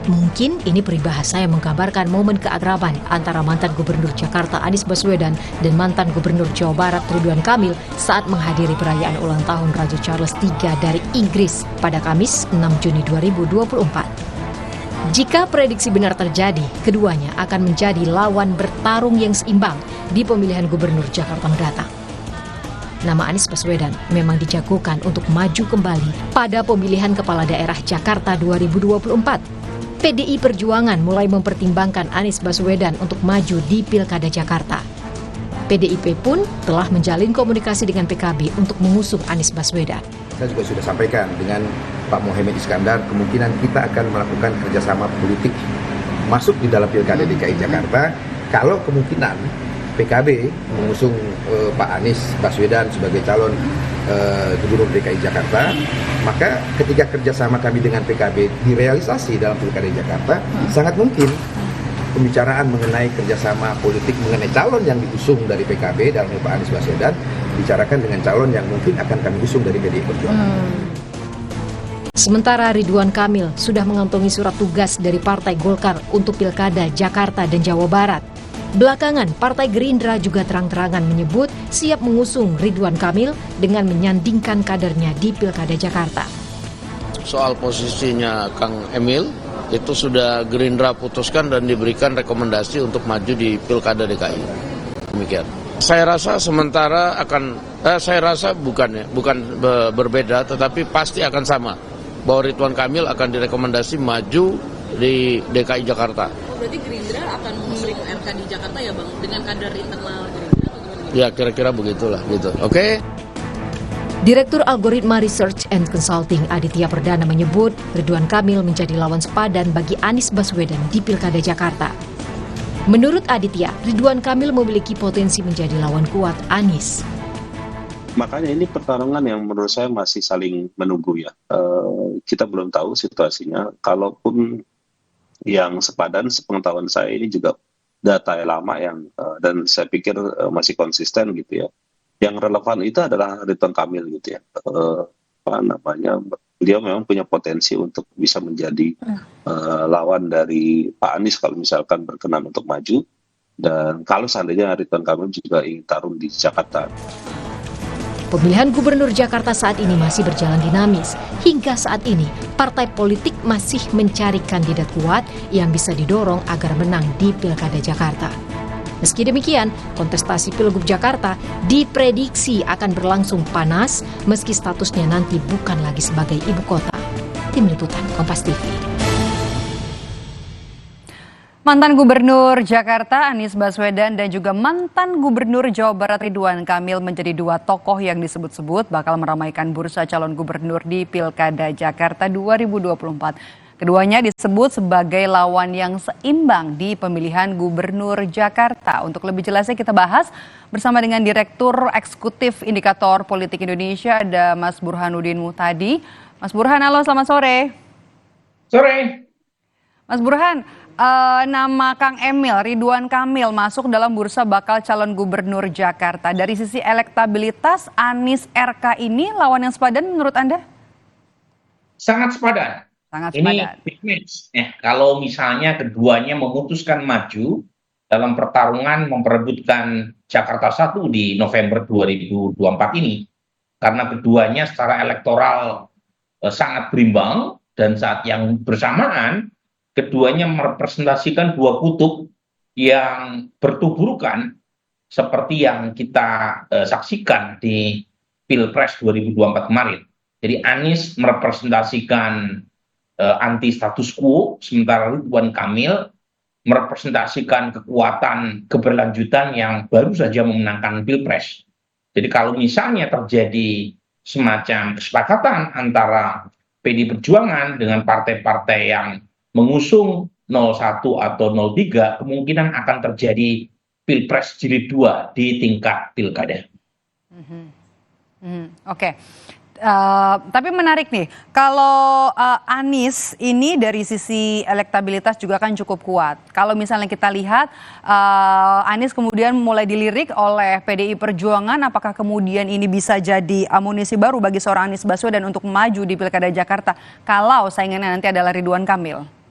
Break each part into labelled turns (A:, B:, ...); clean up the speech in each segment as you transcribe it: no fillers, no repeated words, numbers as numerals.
A: Mungkin ini peribahasa yang menggambarkan momen keakraban antara mantan Gubernur Jakarta Anies Baswedan dan mantan Gubernur Jawa Barat Ridwan Kamil saat menghadiri perayaan ulang tahun Raja Charles III dari Inggris pada Kamis 6 Juni 2024. Jika prediksi benar terjadi, keduanya akan menjadi lawan bertarung yang seimbang di pemilihan Gubernur Jakarta mendatang. Nama Anies Baswedan memang dijagokan untuk maju kembali pada pemilihan Kepala Daerah Jakarta 2024. PDI Perjuangan mulai mempertimbangkan Anies Baswedan untuk maju di Pilkada Jakarta. PDIP pun telah menjalin komunikasi dengan PKB untuk mengusung Anies Baswedan.
B: Saya juga sudah sampaikan dengan Pak Muhaimin Iskandar, kemungkinan kita akan melakukan kerjasama politik masuk di dalam Pilkada DKI Jakarta. Kalau kemungkinan PKB mengusung Pak Anies Baswedan sebagai calon Gubernur DKI Jakarta, maka ketika kerjasama kami dengan PKB direalisasi dalam Pilkada Jakarta, sangat mungkin pembicaraan mengenai kerjasama politik mengenai calon yang diusung dari PKB dalam Pak Anies Baswedan bicarakan dengan calon yang mungkin akan kami usung dari PDI Perjuangan.
A: Sementara Ridwan Kamil sudah mengantongi surat tugas dari Partai Golkar untuk Pilkada Jakarta dan Jawa Barat. Belakangan, Partai Gerindra juga terang-terangan menyebut siap mengusung Ridwan Kamil dengan menyandingkan kadernya di Pilkada Jakarta.
C: Soal posisinya Kang Emil, itu sudah Gerindra putuskan dan diberikan rekomendasi untuk maju di Pilkada DKI. Demikian. Saya rasa sementara bukan berbeda, tetapi pasti akan sama. Bahwa Ridwan Kamil akan direkomendasi maju di DKI Jakarta.
D: Berarti Gerindra akan mengusung RK di Jakarta ya Bang, dengan kader internal Gerindra?
C: Ya kira-kira begitulah gitu, oke?
A: Direktur Algoritma Research and Consulting Aditya Perdana menyebut Ridwan Kamil menjadi lawan sepadan bagi Anies Baswedan di Pilkada Jakarta. Menurut Aditya, Ridwan Kamil memiliki potensi menjadi lawan kuat Anies.
E: Makanya ini pertarungan yang menurut saya masih saling menunggu ya. Kita belum tahu situasinya. Kalaupun yang sepadan, sepengetahuan saya ini juga data yang lama dan saya pikir masih konsisten gitu ya. Yang relevan itu adalah Ridwan Kamil gitu ya. Dia memang punya potensi untuk bisa menjadi lawan dari Pak Anies kalau misalkan berkenan untuk maju. Dan kalau seandainya Ridwan Kamil juga ingin tarung di Jakarta.
A: Pemilihan Gubernur Jakarta saat ini masih berjalan dinamis. Hingga saat ini, partai politik masih mencari kandidat kuat yang bisa didorong agar menang di Pilkada Jakarta. Meski demikian, kontestasi Pilgub Jakarta diprediksi akan berlangsung panas meski statusnya nanti bukan lagi sebagai ibu kota. Tim Liputan Kompas TV.
F: Mantan Gubernur Jakarta Anies Baswedan dan juga mantan Gubernur Jawa Barat Ridwan Kamil menjadi dua tokoh yang disebut-sebut bakal meramaikan bursa calon gubernur di Pilkada Jakarta 2024. Keduanya disebut sebagai lawan yang seimbang di pemilihan Gubernur Jakarta. Untuk lebih jelasnya kita bahas bersama dengan Direktur Eksekutif Indikator Politik Indonesia, ada Mas Burhanuddin Muhtadi. Mas Burhan, halo, selamat sore.
G: Sore.
F: Mas Burhan, nama Kang Emil, Ridwan Kamil masuk dalam bursa bakal calon gubernur Jakarta. Dari sisi elektabilitas, Anies RK ini lawan yang sepadan menurut Anda?
G: Sangat sepadan.
F: Sangat
G: ini
F: sepadan.
G: big match. Kalau misalnya keduanya memutuskan maju dalam pertarungan memperebutkan Jakarta 1 di November 2024 ini, karena keduanya secara elektoral sangat berimbang dan saat yang bersamaan keduanya merepresentasikan dua kutub yang bertuburukan seperti yang kita saksikan di Pilpres 2024 kemarin. Jadi Anies merepresentasikan anti status quo, sementara Ridwan Kamil merepresentasikan kekuatan keberlanjutan yang baru saja memenangkan Pilpres. Jadi kalau misalnya terjadi semacam kesepakatan antara PDI Perjuangan dengan partai-partai yang mengusung 01 atau 03, kemungkinan akan terjadi Pilpres jilid 2 di tingkat pilkada.
F: Oke. Tapi menarik nih, kalau Anies ini dari sisi elektabilitas juga kan cukup kuat. Kalau misalnya kita lihat Anies kemudian mulai dilirik oleh PDI Perjuangan, apakah kemudian ini bisa jadi amunisi baru bagi seorang Anies Baswedan untuk maju di Pilkada Jakarta kalau saingannya nanti adalah Ridwan Kamil?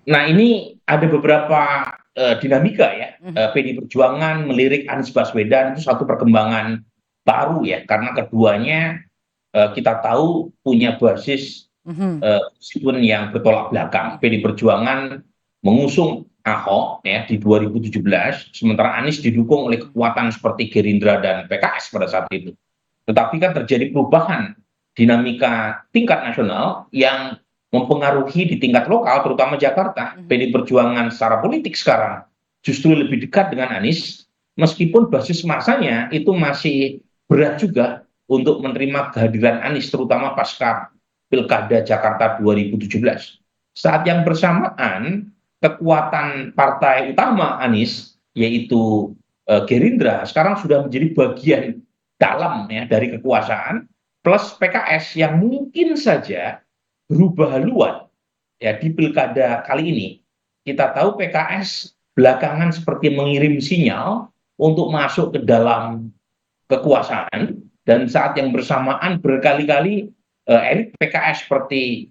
G: Nah, ini ada beberapa dinamika ya. PD Perjuangan melirik Anies Baswedan itu satu perkembangan baru ya, karena keduanya kita tahu punya basis
F: Mhm.
G: konstituen yang bertolak belakang. PD Perjuangan mengusung Ahok ya di 2017, sementara Anies didukung oleh kekuatan seperti Gerindra dan PKS pada saat itu. Tetapi kan terjadi perubahan dinamika tingkat nasional yang mempengaruhi di tingkat lokal, terutama Jakarta. PD Perjuangan secara politik sekarang justru lebih dekat dengan Anies, meskipun basis masanya itu masih berat juga untuk menerima kehadiran Anies, terutama pasca Pilkada Jakarta 2017. Saat yang bersamaan, kekuatan partai utama Anies, yaitu Gerindra, sekarang sudah menjadi bagian dalam ya dari kekuasaan, plus PKS yang mungkin saja berubah haluan ya di pilkada kali ini. Kita tahu PKS belakangan seperti mengirim sinyal untuk masuk ke dalam kekuasaan, dan saat yang bersamaan berkali-kali elit PKS seperti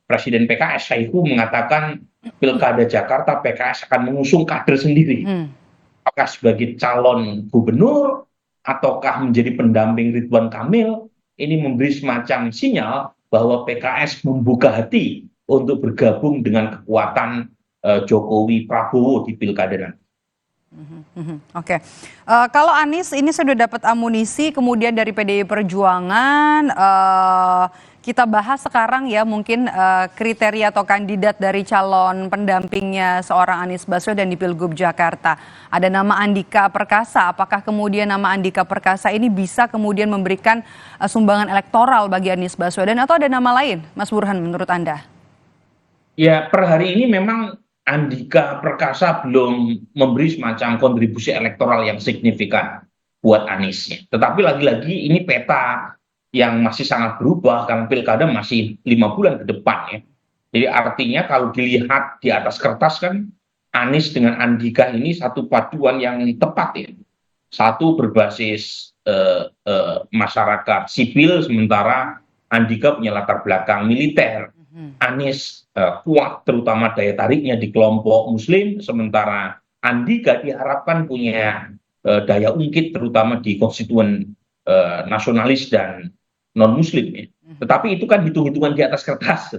G: Presiden PKS Saihu mengatakan pilkada Jakarta PKS akan mengusung kader sendiri,
F: Hmm.
G: apakah sebagai calon gubernur ataukah menjadi pendamping Ridwan Kamil. Ini memberi semacam sinyal bahwa PKS membuka hati untuk bergabung dengan kekuatan Jokowi Prabowo di pilkada nanti.
F: Oke. Kalau Anies ini sudah dapat amunisi kemudian dari PDI Perjuangan, kita bahas sekarang ya mungkin kriteria atau kandidat dari calon pendampingnya seorang Anies Baswedan di Pilgub Jakarta. Ada nama Andika Perkasa. Apakah kemudian nama Andika Perkasa ini bisa kemudian memberikan sumbangan elektoral bagi Anies Baswedan atau ada nama lain, Mas Burhan menurut Anda?
G: Ya, per hari ini memang Andika Perkasa belum memberi semacam kontribusi elektoral yang signifikan buat Anies. Tetapi lagi-lagi ini peta yang masih sangat berubah karena pilkada masih 5 bulan ke depan ya. Jadi artinya kalau dilihat di atas kertas kan Anies dengan Andika ini satu paduan yang tepat ya. Satu berbasis masyarakat sipil, sementara Andika punya latar belakang militer. Anies kuat terutama daya tariknya di kelompok Muslim, sementara Andika diharapkan punya daya ungkit terutama di konstituen nasionalis dan non-Muslim. Ya. Tetapi itu kan hitung-hitungan di atas kertas.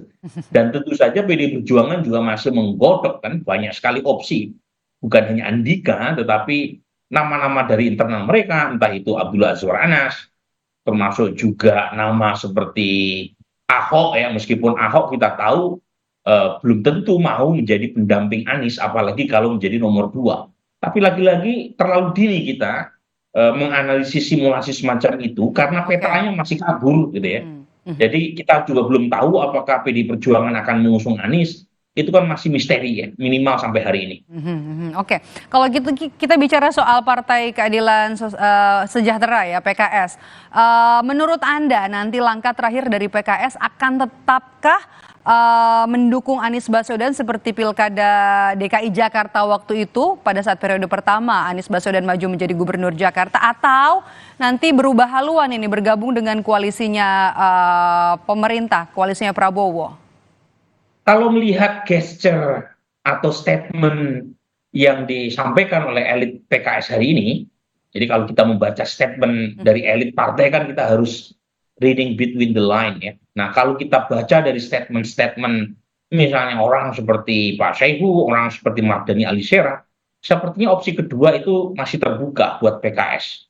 G: Dan tentu saja PDI Perjuangan juga masih menggodok kan banyak sekali opsi. Bukan hanya Andika, tetapi nama-nama dari internal mereka, entah itu Abdullah Azwar Anas, termasuk juga nama seperti Ahok ya, meskipun Ahok kita tahu belum tentu mau menjadi pendamping Anies, apalagi kalau menjadi nomor 2. Tapi lagi-lagi terlalu dini kita menganalisis simulasi semacam itu karena petanya masih kabur gitu ya. Jadi kita juga belum tahu apakah PDI Perjuangan akan mengusung Anies, itu kan masih misteri ya, minimal sampai hari ini.
F: Oke, kalau gitu kita bicara soal Partai Keadilan Sejahtera ya PKS. Menurut Anda nanti langkah terakhir dari PKS akan tetapkah mendukung Anies Baswedan seperti Pilkada DKI Jakarta waktu itu pada saat periode pertama Anies Baswedan maju menjadi Gubernur Jakarta, atau nanti berubah haluan ini bergabung dengan koalisinya pemerintah, koalisinya Prabowo?
G: Kalau melihat gesture atau statement yang disampaikan oleh elit PKS hari ini, jadi kalau kita membaca statement dari elit partai kan kita harus reading between the line ya. Nah kalau kita baca dari statement-statement misalnya orang seperti Pak Saihu, orang seperti Mardhani Alisera, sepertinya opsi kedua itu masih terbuka buat PKS.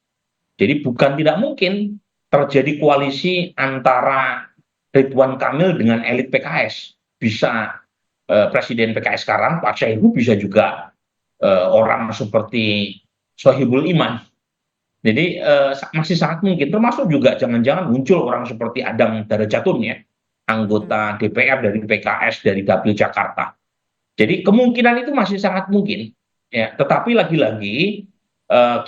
G: Jadi bukan tidak mungkin terjadi koalisi antara Ridwan Kamil dengan elit PKS. Bisa Presiden PKS sekarang, Pak Saihu, bisa juga orang seperti Sohibul Iman. Jadi masih sangat mungkin, termasuk juga jangan-jangan muncul orang seperti Adang Darajatun ya, anggota DPR dari PKS dari Dapil Jakarta. Jadi kemungkinan itu masih sangat mungkin. Ya, tetapi lagi-lagi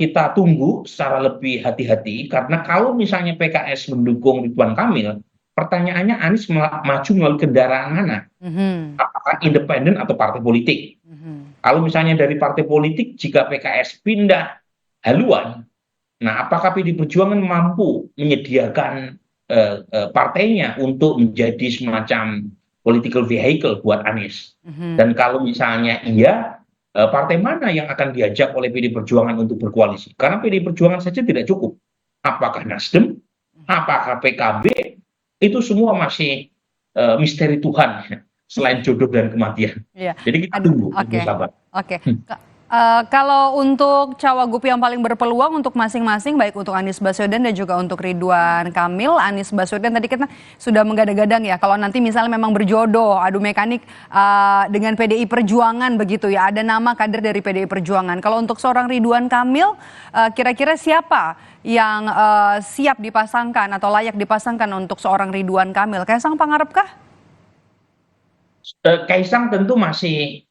G: kita tunggu secara lebih hati-hati karena kalau misalnya PKS mendukung Ridwan Kamil, pertanyaannya Anies maju melalui kendaraan mana? Apakah independen atau partai politik? Kalau misalnya dari partai politik, jika PKS pindah haluan, nah apakah PDI Perjuangan mampu menyediakan partainya untuk menjadi semacam political vehicle buat Anies. Dan kalau misalnya iya, partai mana yang akan diajak oleh PDI Perjuangan untuk berkoalisi? Karena PDI Perjuangan saja tidak cukup. Apakah Nasdem? Apakah PKB? Itu semua masih misteri Tuhan selain jodoh dan kematian.
F: Iya.
G: Jadi kita tunggu,
F: Oke.
G: sabar.
F: Oke. Kalau untuk cawagup yang paling berpeluang untuk masing-masing, baik untuk Anies Baswedan dan juga untuk Ridwan Kamil, Anies Baswedan tadi kita sudah menggadang-gadang ya, kalau nanti misalnya memang berjodoh, adu mekanik dengan PDI Perjuangan begitu ya, ada nama kader dari PDI Perjuangan. Kalau untuk seorang Ridwan Kamil, kira-kira siapa yang siap dipasangkan atau layak dipasangkan untuk seorang Ridwan Kamil? Kaisang Pangarep kah?
G: Kaisang tentu masih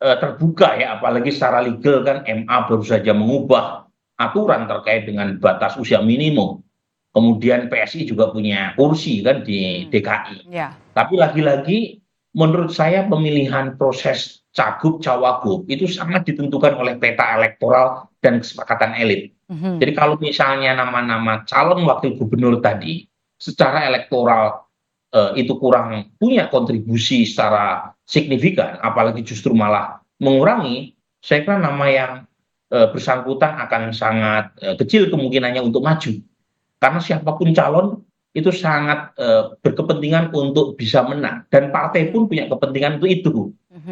G: terbuka ya, apalagi secara legal kan MA baru saja mengubah aturan terkait dengan batas usia minimum. Kemudian PSI juga punya kursi kan di DKI.
F: Ya.
G: Tapi lagi-lagi menurut saya pemilihan proses cagup cawagup itu sangat ditentukan oleh peta elektoral dan kesepakatan elit. Jadi kalau misalnya nama-nama calon wakil gubernur tadi secara elektoral itu kurang punya kontribusi secara signifikan, apalagi justru malah mengurangi, saya kira nama yang bersangkutan akan sangat kecil kemungkinannya untuk maju. Karena siapapun calon itu sangat berkepentingan untuk bisa menang. Dan partai pun punya kepentingan untuk itu.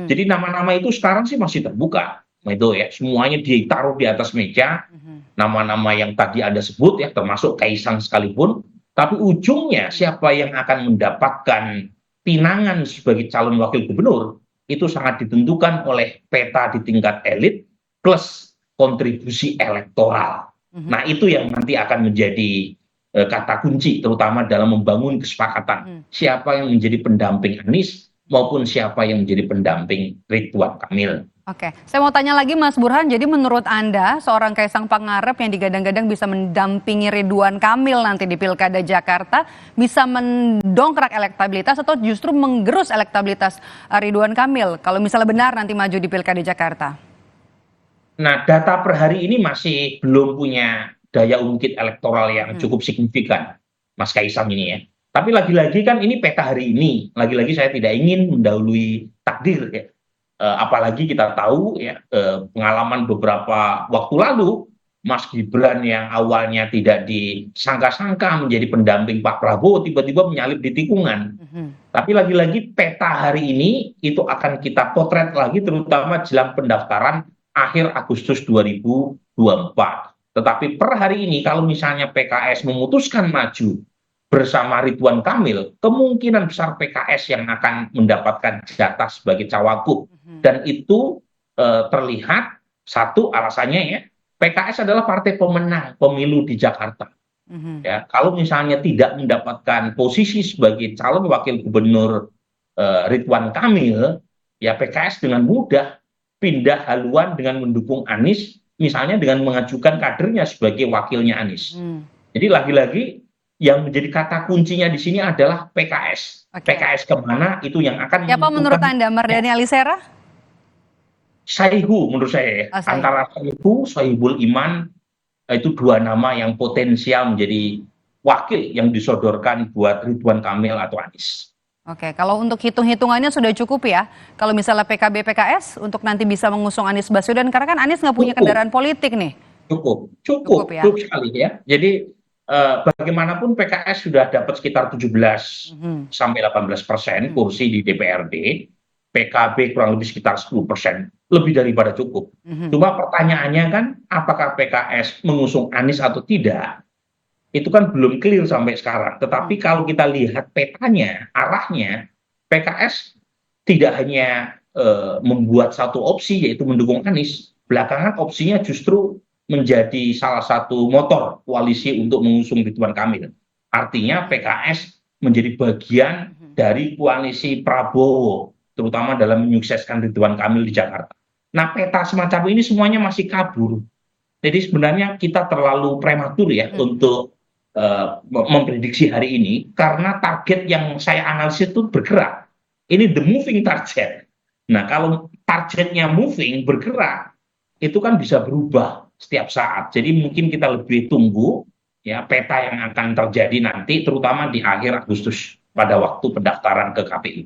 G: Jadi nama-nama itu sekarang sih masih terbuka. Itu ya, semuanya ditaruh di atas meja. Nama-nama yang tadi Anda sebut ya, termasuk Kaisang sekalipun. Tapi ujungnya siapa yang akan mendapatkan pinangan sebagai calon wakil gubernur itu sangat ditentukan oleh peta di tingkat elit plus kontribusi elektoral. Nah itu yang nanti akan menjadi kata kunci terutama dalam membangun kesepakatan siapa yang menjadi pendamping Anies maupun siapa yang menjadi pendamping Ridwan Kamil.
F: Oke, saya mau tanya lagi Mas Burhan, jadi menurut Anda seorang Kaisang Pangarep yang digadang-gadang bisa mendampingi Ridwan Kamil nanti di Pilkada Jakarta bisa mendongkrak elektabilitas atau justru menggerus elektabilitas Ridwan Kamil kalau misalnya benar nanti maju di Pilkada Jakarta?
G: Nah, data per hari ini masih belum punya daya ungkit elektoral yang cukup signifikan, Mas Kaisang ini ya. Tapi lagi-lagi kan ini peta hari ini, lagi-lagi saya tidak ingin mendahului takdir ya. Apalagi kita tahu ya pengalaman beberapa waktu lalu Mas Gibran yang awalnya tidak disangka-sangka menjadi pendamping Pak Prabowo tiba-tiba menyalip di tikungan. Tapi lagi-lagi peta hari ini itu akan kita potret lagi terutama jelang pendaftaran akhir Agustus 2024. Tetapi per hari ini kalau misalnya PKS memutuskan maju bersama Ridwan Kamil, kemungkinan besar PKS yang akan mendapatkan jatah sebagai cawagup. Dan itu terlihat satu alasannya ya, PKS adalah partai pemenang pemilu di Jakarta. Ya, kalau misalnya tidak mendapatkan posisi sebagai calon wakil gubernur Ridwan Kamil, ya PKS dengan mudah pindah haluan dengan mendukung Anies, misalnya dengan mengajukan kadernya sebagai wakilnya Anies. Jadi lagi-lagi yang menjadi kata kuncinya di sini adalah PKS. PKS kemana itu yang akan
F: siapa menurut Anda, Mardhani Alisera?
G: Saihu menurut saya. Antara Saihu, Sohibul Iman, itu dua nama yang potensial menjadi wakil yang disodorkan buat Ridwan Kamil atau Anies.
F: Oke, kalau untuk hitung-hitungannya sudah cukup ya. Kalau misalnya PKB PKS untuk nanti bisa mengusung Anies Baswedan, karena kan Anies nggak punya kendaraan politik nih.
G: Cukup
F: Ya?
G: sekali ya. Jadi bagaimanapun PKS sudah dapat sekitar 17 sampai 18% kursi di DPRD, PKB kurang lebih sekitar 10%, lebih daripada cukup. Cuma pertanyaannya kan, apakah PKS mengusung Anies atau tidak? Itu kan belum clear sampai sekarang. Tetapi kalau kita lihat petanya, arahnya, PKS tidak hanya membuat satu opsi yaitu mendukung Anies. Belakangan opsinya justru menjadi salah satu motor koalisi untuk mengusung Ridwan Kamil. Artinya PKS menjadi bagian dari koalisi Prabowo, terutama dalam menyukseskan Ridwan Kamil di Jakarta. Nah, peta semacam ini semuanya masih kabur. Jadi sebenarnya kita terlalu prematur ya untuk memprediksi hari ini, karena target yang saya analisis itu bergerak. Ini the moving target. Nah, kalau targetnya moving, bergerak, itu kan bisa berubah setiap saat. Jadi mungkin kita lebih tunggu ya peta yang akan terjadi nanti, terutama di akhir Agustus pada waktu pendaftaran ke KPU.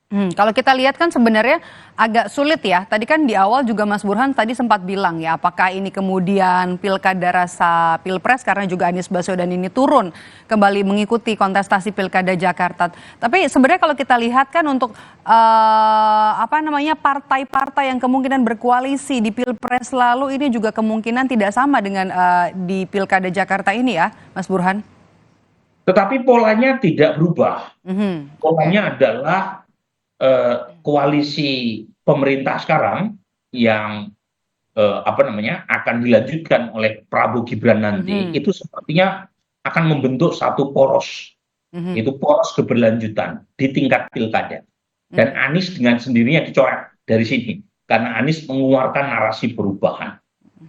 F: Kalau kita lihat kan sebenarnya agak sulit ya. Tadi kan di awal juga Mas Burhan tadi sempat bilang ya, apakah ini kemudian pilkada rasa pilpres karena juga Anies Baswedan ini turun kembali mengikuti kontestasi pilkada Jakarta. Tapi sebenarnya kalau kita lihat kan untuk partai-partai yang kemungkinan berkoalisi di pilpres lalu ini juga kemungkinan tidak sama dengan di pilkada Jakarta ini ya, Mas Burhan.
G: Tetapi polanya tidak berubah. Polanya adalah koalisi pemerintah sekarang yang akan dilanjutkan oleh Prabowo Gibran nanti itu sepertinya akan membentuk satu poros, itu poros keberlanjutan di tingkat pilkada. Dan Anies dengan sendirinya dicoret dari sini karena Anies mengeluarkan narasi perubahan.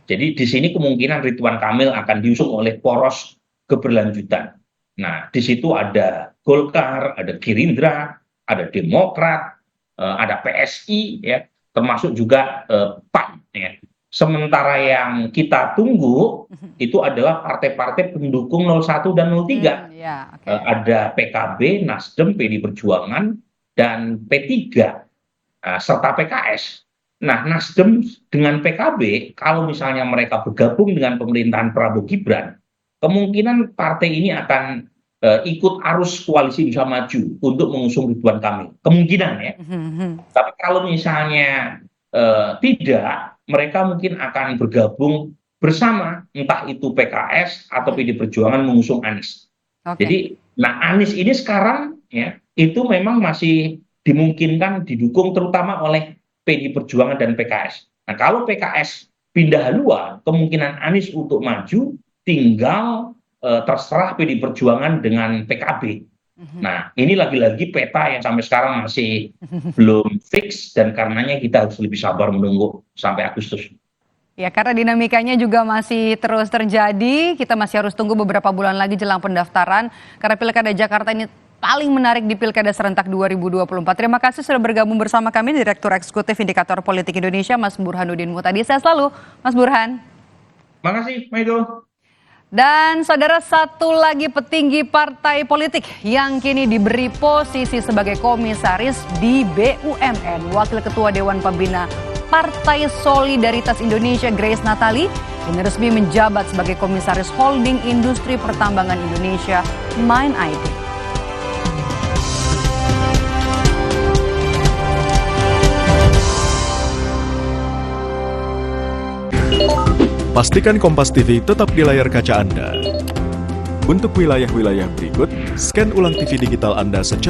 G: Jadi di sini kemungkinan Ridwan Kamil akan diusung oleh poros keberlanjutan. Nah, di situ ada Golkar, ada Gerindra, ada Demokrat, ada PSI, ya, termasuk juga PAN. Ya. Sementara yang kita tunggu itu adalah partai-partai pendukung 01 dan 03. Ada PKB, Nasdem, PD Perjuangan, dan P3, serta PKS. Nah, Nasdem dengan PKB, kalau misalnya mereka bergabung dengan pemerintahan Prabowo Gibran, kemungkinan partai ini akan ikut arus koalisi Indonesia Maju untuk mengusung Ridwan Kamil. Kemungkinan ya. Tapi kalau misalnya tidak, mereka mungkin akan bergabung bersama, entah itu PKS atau PD Perjuangan mengusung Anies. Jadi, Anies ini sekarang ya itu memang masih dimungkinkan didukung terutama oleh PD Perjuangan dan PKS. Nah, kalau PKS pindah haluan, kemungkinan Anies untuk maju tinggal terserah PD Perjuangan dengan PKB. Nah, ini lagi-lagi peta yang sampai sekarang masih belum fix dan karenanya kita harus lebih sabar menunggu sampai Agustus.
F: Ya, karena dinamikanya juga masih terus terjadi, kita masih harus tunggu beberapa bulan lagi jelang pendaftaran karena Pilkada Jakarta ini paling menarik di Pilkada Serentak 2024. Terima kasih sudah bergabung bersama kami Direktur Eksekutif Indikator Politik Indonesia, Mas Burhanuddin Muhtadi. Sehat selalu, Mas Burhan.
G: Makasih, Maido.
F: Dan saudara, satu lagi petinggi partai politik yang kini diberi posisi sebagai komisaris di BUMN. Wakil Ketua Dewan Pembina Partai Solidaritas Indonesia Grace Natali ini resmi menjabat sebagai komisaris Holding Industri Pertambangan Indonesia Mine ID.
H: Pastikan Kompas TV tetap di layar kaca Anda. Untuk wilayah-wilayah berikut, scan ulang TV digital Anda secara